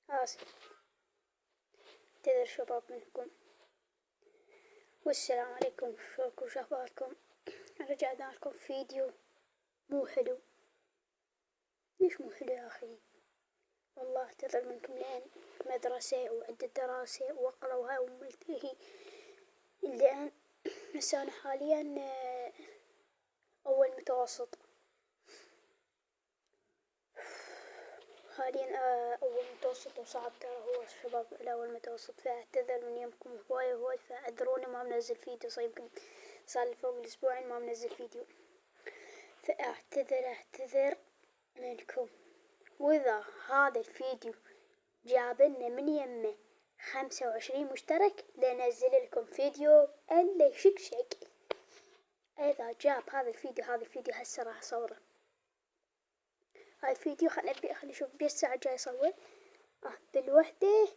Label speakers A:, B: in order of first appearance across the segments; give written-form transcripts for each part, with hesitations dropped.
A: آسف. اعتذر شباب منكم، والسلام عليكم. شلونكم شخباركم؟ رجعنا لكم فيديو مو حلو. ليش مو حلو يا أخي؟ والله اعتذر منكم لأن مدرسة وعدة دراسة وأقرأ وهاي وملتهي. لأن هسه أنا حاليا أول متوسط، حاليا أول متوسط، وصعب ترى هو الشباب الأول متوسط، فأعتذر من يومكم هواي، فاعذروني ما منزل فيديو، صار يمكن صار فوق الأسبوعين ما منزل فيديو، فأعتذر منكم. وإذا هذا الفيديو جابلنا من يمه 25 مشترك لنزل لكم فيديو إلا يشكشك. إذا جاب هذا الفيديو هسه راح أصوره. هاي الفيديو خلينا نشوف بيه الساعة جاي أصور بالوحدة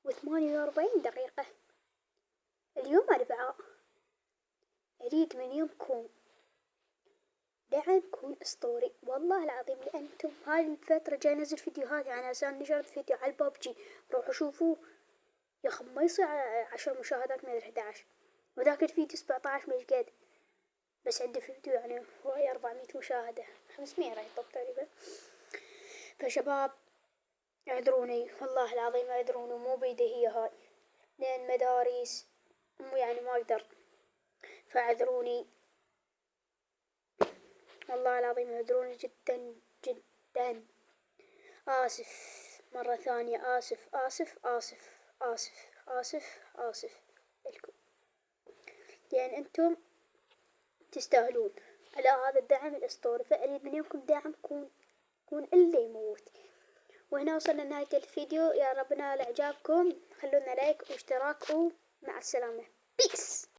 A: و48 دقيقة. اليوم 4. أريد من يومكم دعمكم أسطوري والله العظيم، لأنتم هاي الفترة جاي أنزل فيديوهات، يعني هسه نشرت فيديو على الببجي، روحوا شوفوه يا أخي ما يصير 10 مشاهدات من 11، وذاك الفيديو 17 مش قد، بس عنده فيديو يعني هواي 400 مشاهدة، 500 راح يطب تقريبا. فشباب اعذروني والله العظيم اعذروني، مو بيدي هي هاي، لأن مدارس يعني ما أقدر، فاعذروني والله العظيم اعذروني جدا جدا. آسف مرة ثانية، آسف لكم، لأن أنتم تستاهلون على هذا الدعم الأسطوري، فأريد من يومكم دعم كون إلا يموت. وهنا وصلنا لنهاية الفيديو، يا رب نال إعجابكم، خلونا لايك واشتراك ومع السلامة. بيس.